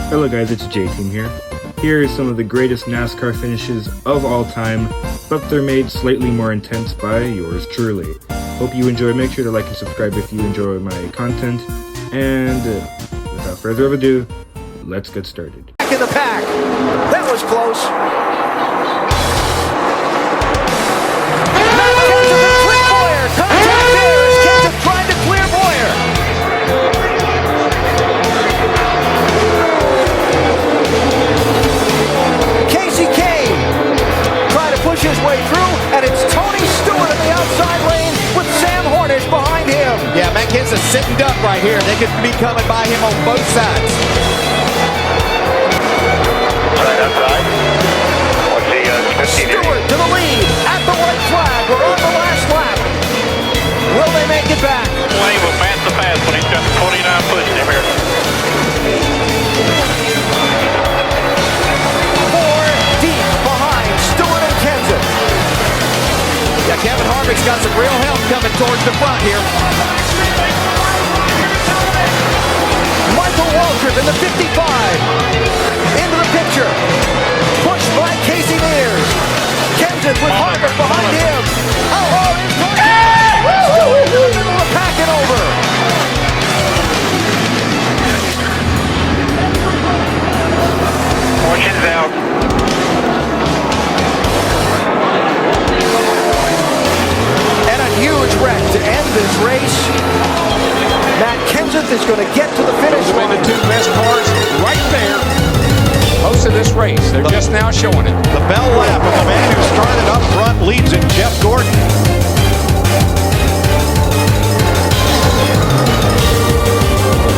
Hello guys, it's J-Team here. Here is some of the greatest NASCAR finishes of all time, but they're made slightly more intense by yours truly. Hope you enjoy. Make sure to like and subscribe if you enjoy my content. And without further ado, let's get started. Back in the pack. That was close. Contact there as Kenseth trying to clear Boyer. Casey Kane trying to push his way through, and it's Tony Stewart in the outside lane with Sam Hornish behind him. Yeah, Matt Kenseth sitting duck right here. They could be coming by him on both sides. Right outside. Stewart to the lead at the white flag. We're on the last lap. Will they make it back? Wayne will pass the pass when he's got 49 pushing him here. 4 deep behind Stewart and Kenseth. Yeah, Kevin Harvick's got some real help coming towards the front here. Michael Waltrip in the 55. Into the picture. Pushed by Casey Mears. Kenseth with Harvick behind him. Oh, he's going to pack it over. Fortune's out. And a huge wreck to end this race. Matt Kenseth is going to get to the finish line. The two best cars right there. Most of this race, they're just now showing it. The bell lap of the man who started up front leads it, Jeff Gordon.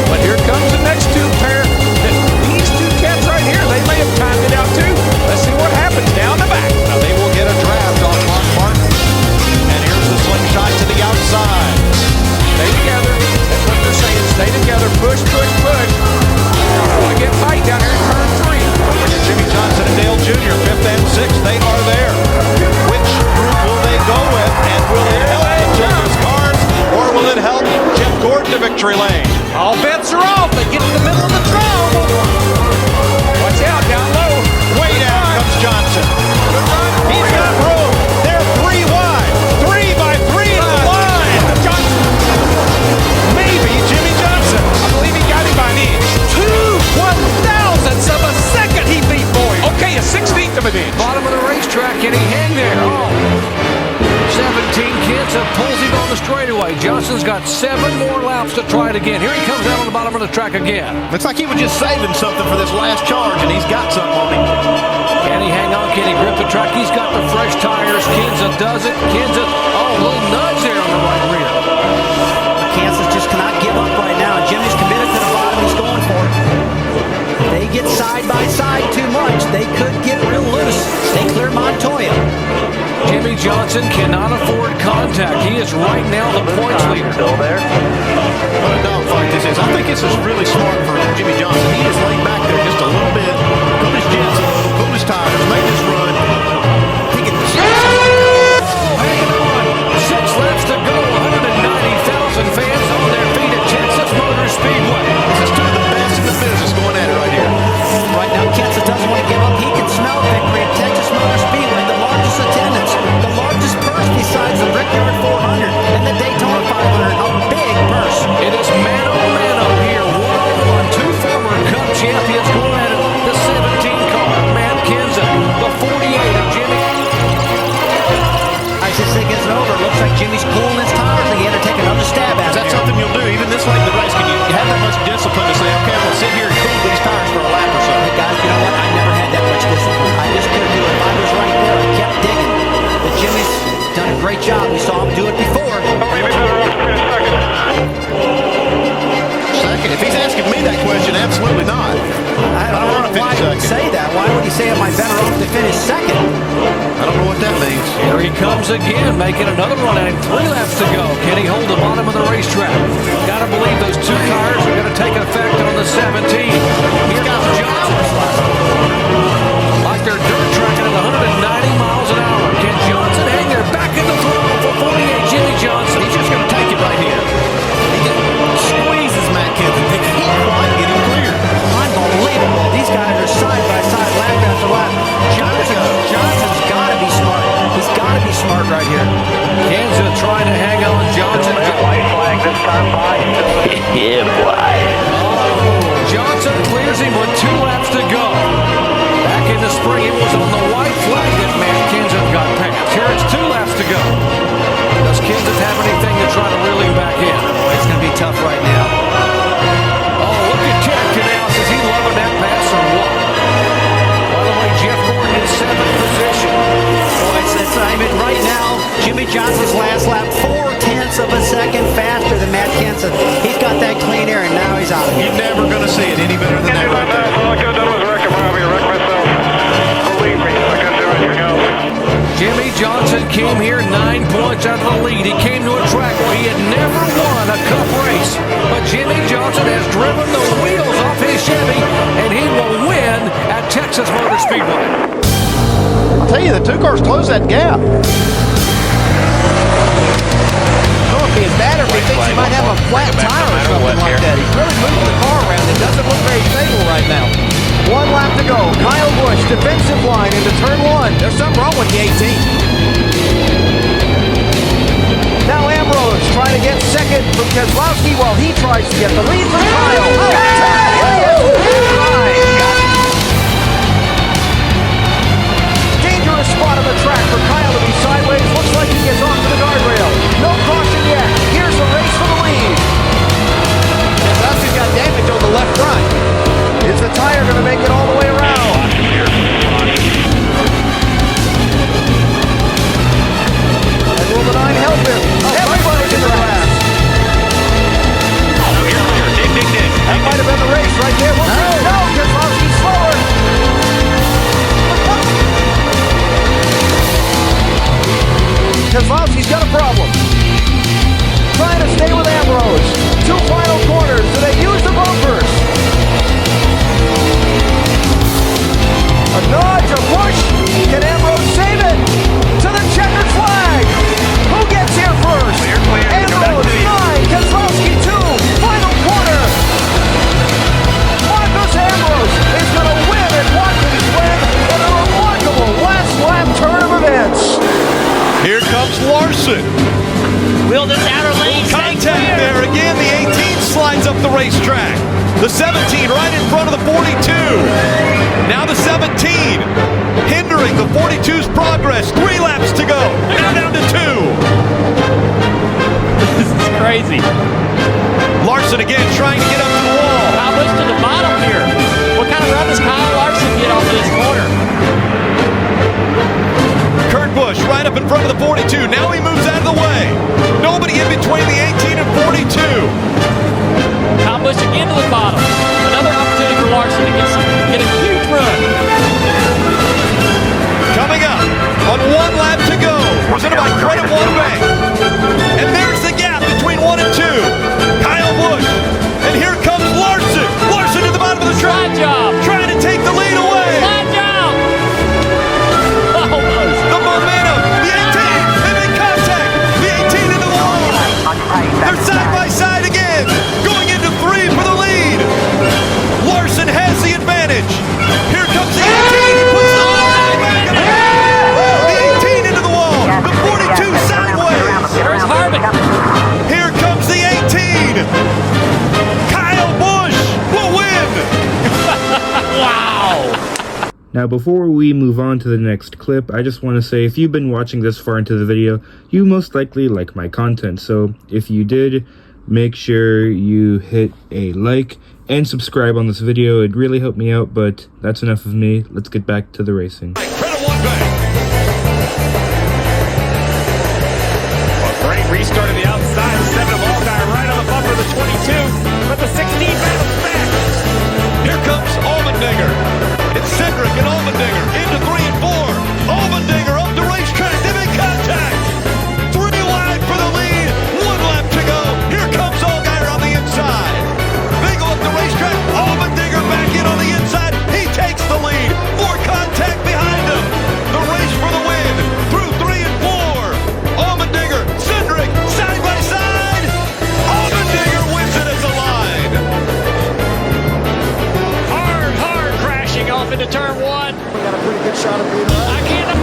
But here comes the next two pair. These two cats right here, they may have timed it out too. Let's see what happens down the back. Now they will get a draft on Mark Martin. And here's the slingshot to the outside. Stay together. That's what they're saying. Stay together. Push, push, push. Want to get tight down here in turn 3. Jimmy Johnson and Dale Jr., 5th and 6th, they are there. Which group will they go with? And will it help the children's cars? Or will it help Jeff Gordon to victory lane? All bets are off. They get in the middle of the drum. Watch out, down low. Way down comes Johnson. Good run. He's got room. They're 3 wide. 3 by 3 to the line. Johnson. Maybe Jimmy Johnson. I believe he got him by an inch. 2/1000ths of a second he beat Boyer. Okay, a 16th of an inch. Bottom of the racetrack, can he hang there? Oh. 17 Kenseth pulls him on the straightaway. Johnson's got 7 more laps to try it again. Here he comes out on the bottom of the track again. Looks like he was just saving something for this last charge, and he's got something on him. Can he hang on? Can he grip the track? He's got the fresh tires. Kenseth does it. Kenseth, oh, a little nudge there on the right rear. Kansas just cannot give up right now. Jimmy's committed to the bottom. He's going for it. They get side by side too much. They could get real loose. Stay clear, Montoya. Jimmy Johnson cannot afford contact. He is right now the points leader. Still there. What a dogfight this is. I think this is really smart for Jimmy Johnson. He is laying back there just a little bit. Cool his jets a little, cool his tires, make this run. He can Hanging on. 6 laps to go. 190,000 fans on their feet at Texas Motor Speedway. This is two of the best in the business going at it right here. Right now, Kansas doesn't want to give up. He can smell victory at Texas Motor Speedway. The largest attendance, the largest purse besides the Brickyard 400 and the Daytona 500. A big purse. It is mano-mano here. 1-on-1. 2 former Cup champions going at it. The 17 car, Matt Kenseth. The 48 of Jimmy. As this thing isn't over, it looks like Jimmy's cooling his tires again to take another stab at Is that it. something you'll do even this late in the race? Can you have that much discipline to say, okay, I'm going to sit here and cool these tires for a lap or so? Hey guys, you know what? I never had that much discipline. I just couldn't do it. If I was right there, I kept digging. But Jimmy's done a great job. We saw him do it before. Second. If he's asking me that question, absolutely not. I don't know why he would say that. Why would he say, am I better off to finish second? I don't know what that means. Here he comes again, making another run at him. 3 laps to go. Can he hold the bottom of the racetrack? Got to believe those 2 tires are going to take effect on the 17. Here comes Johnson. Like they're dirt tracking at 190 miles an hour. Can Johnson hang there? Back in the throttle for 48, Jimmy Johnson. He's just going to take it right here. He squeezes Matt Kenseth. They can't quite get him clear. Unbelievable. referee. It was on the white flag that Matt Kenseth got past. Here it's 2 laps to go. Does Kenseth have anything to try to reel him back in? Oh, it's going to be tough right now. Oh, look at Jack Canals. Is he loving that pass or what? By the way, Jeff Gordon in 7th position. I mean, right now, Jimmy Johnson's last lap, 0.4 of a second faster than Matt Kenseth. He's got that clean air, and now he's out of here. You're never going to see it any better than that right there. All I could have done was wreck him, Robbie. Wreck myself. Believe me, I couldn't do anything else. Jimmy Johnson came here 9 points out of the lead. He came to a track where he had never won a Cup race. But Jimmy Johnson has driven the wheels off his Chevy, and he will win at Texas Motor Speedway. I'll tell you, the 2 cars close that gap. I don't know if he's bad or if he thinks he might have a flat tire or something like that. He's really moving the car around. It doesn't look very stable right now. 1 lap to go. Kyle Busch, defensive line into turn 1. There's something wrong with the 18. Now Ambrose trying to get second from Keselowski while he tries to get the lead from Kyle. Dangerous spot on the track for Kyle to be sideways. Looks like he gets off to the guardrail. No caution yet. Here's the race for the lead. Keselowski's got damage on the left front. Is the tire going to make it all the way around? And will the 9 help him? Everybody's in the grass. That might have been the race right there. No, Keselowski's slower. Keselowski's got a problem. Trying to stay with Ambrose. 2 final corners. Do they use the bumpers? A nudge, a push. Can Ambrose save it? To the checkered flag. Who gets here first? Ambrose, 9. Keselowski, 2. Final corner. Marcus Ambrose is going to win at Watkins Glen in a remarkable last lap turn of events. Here comes Larson. Will this outer lane Contact there again. The 18 slides up the racetrack. The 17 right in front of the 42. Now the 17 hindering the 42's progress. 3 laps to go. Now down to 2. This is crazy. Larson again trying to get up to the wall. Kyle Busch to the bottom here. What kind of run does Kyle Larson get off of this corner? Kurt Busch right up in front of the 42. Now he moves out of the way. Nobody in between the 18 and 42. Kyle Busch again to the bottom. Another opportunity for Larson to get a huge run. Coming up on 1 lap to go. Presented by Credit One Bank. And there's the gap between 1 and 2. Kyle Busch. And here comes Larson. Larson at the bottom of the track. Slide job. Trying to take the lead away. Slide job. Almost. The momentum. The 18. They make contact. The 18 in the wall. They're side by side again. Going into 3 for the lead. Larson has the advantage. Here comes the 18. He puts the wall back in the 18 into the wall. The 42 sideways. There's Harvick. Here comes the 18. Kyle Busch will win. Wow. Now before we move on to the next clip, I just want to say if you've been watching this far into the video, you most likely like my content. So if you did, make sure you hit a like and subscribe on this video. It'd really help me out, but that's enough of me. Let's get back to the racing. Credit One Bank. A great restart of the outside. 7 of Allgaier right on the bumper of the 22. But the 16 battles back. Here comes Allmendinger. It's Cindric and Allmendinger into 3 and 4. Allmendinger up the racetrack. They make contact. 3 wide for the lead. 1 lap to go. Here comes Allgaier on the inside. They go up the racetrack. Allmendinger back in on the inside. He takes the lead. More contact behind him. The race for the win. Through 3 and 4. Allmendinger, Cindric, side by side. Allmendinger wins it as a line. Hard crashing off into turn 1. We got a pretty good shot of Peter. I can't.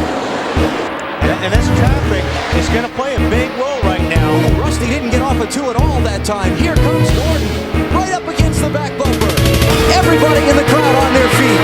And this traffic is going to play a big role right now. Rusty didn't get off a 2 at all that time. Here comes Gordon, right up against the back bumper. Everybody in the crowd on their feet.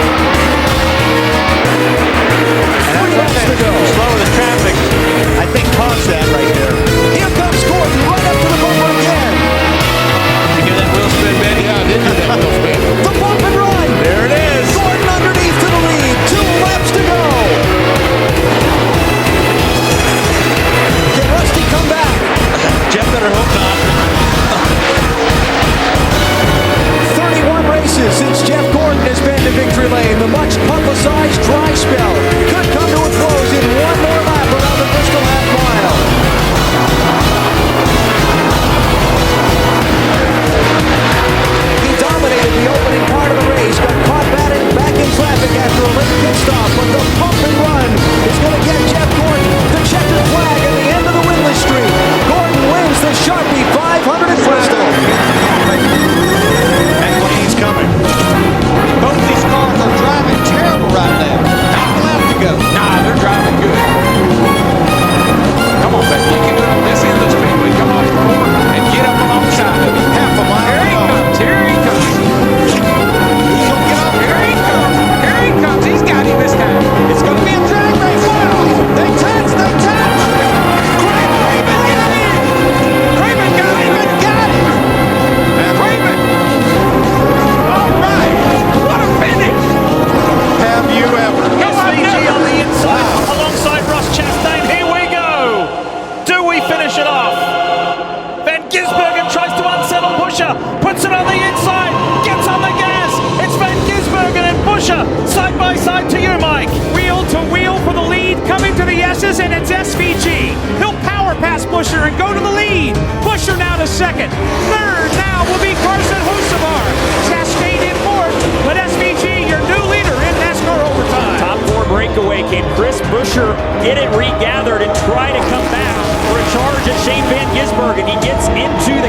like. Wheel to wheel for the lead, coming to the S's, and it's SVG. He'll power past Buescher and go to the lead. Buescher now to second. Third now will be Carson Hocevar. Chastain in fourth, but SVG, your new leader in NASCAR overtime. Top 4 breakaway. Can Chris Buescher get it regathered and try to come back for a charge at Shane Van Gisbergen? He gets into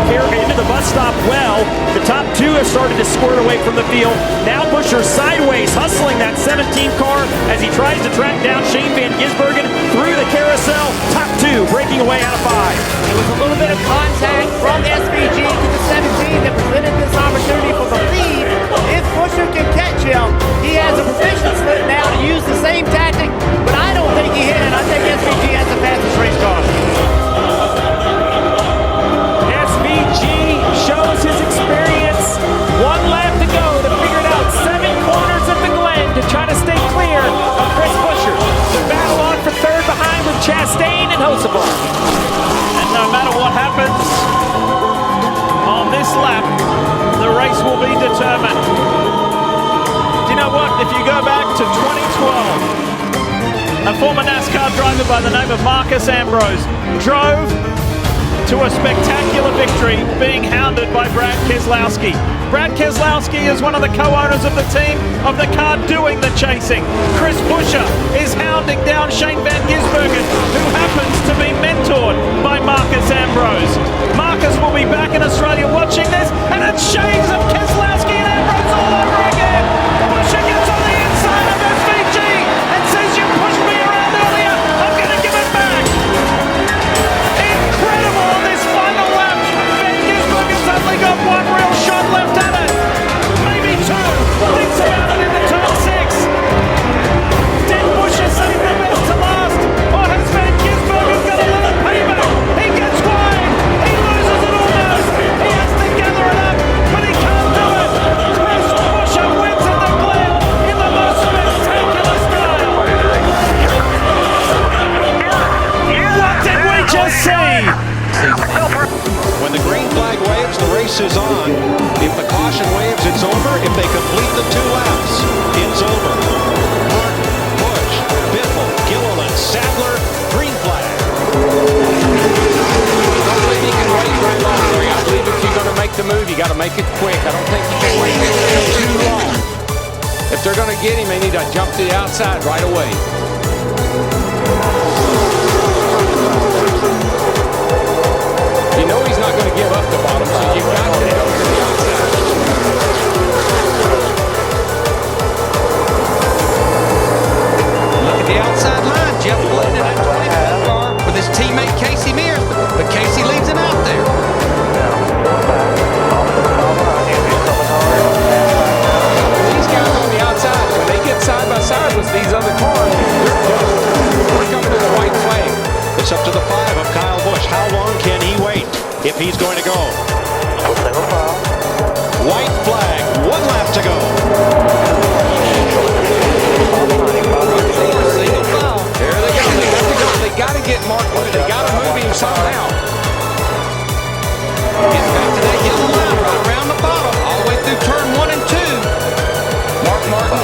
the bus stop well. The top 2 have started to squirt away from the field. Now Buescher sideways, hustling that 17 car as he tries to track down Shane Van Gisbergen through the carousel. Top 2 breaking away out of 5. It was a little bit of contact from SVG to the 17 that presented this opportunity for the lead. If Buescher can catch him, he has a position split now to use the same tactic, but I don't think he hit it. I think SVG has the fastest race car. SVG shows his experience. 1 lap to go to figure it out. 7 corners of the Glen to try to stay clear of Chris Buescher. The battle on for third behind with Chastain and Hocevar. And no matter what happens on this lap, the race will be determined. You know what? If you go back to 2012, a former NASCAR driver by the name of Marcus Ambrose drove to a spectacular victory, being hounded by Brad Keselowski. Brad Keselowski is one of the co-owners of the team of the car doing the chasing. Chris Buescher is hounding down Shane Van Gisbergen, who happens to be mentored by Marcus Ambrose. Marcus will be back in Australia watching this, and it's shades of Keselowski and Ambrose all over again. Buescher gets on the inside of SVG and says, "You pushed me around earlier, I'm going to give it back." Incredible on this final lap. Van Gisbergen's only got 1 real shot left at it. Maybe 2. Thinks about it into turn 6. Did Buescher save the best to last? Or has Van Gisbergen got a little payback? He gets wide. He loses it almost. He has to gather it up, but he can't do it. Chris Buescher wins at the Glen in the most spectacular style. What did we just see? When the green flag waves, the race is on. If the caution waves, it's over. If they complete the 2 laps, it's over. Martin, Busch, Biffle, Gilliland, Sadler, green flag. I don't believe you can wait very long, Larry. I believe if you're going to make the move, you got to make it quick. I don't think you can wait too long. If they're going to get him, they need to jump to the outside right away. You know he's not going to give up the bottom, so you've got to go to the outside. Look at the outside line. Jeff Glenn in that 24 car with his teammate Casey Mears, but Casey leads him out there. These guys on the outside, when they get side by side with these other cars, they're coming to the white flag. It's up to the 5 of Kyle Busch. How long can he wait if he's going to go? White flag, 1 lap to go. There they go. They got to get Mark Wood. They got to move him somehow. Getting back to that yellow line right around the bottom, all the way through turn 1 and 2. Mark Martin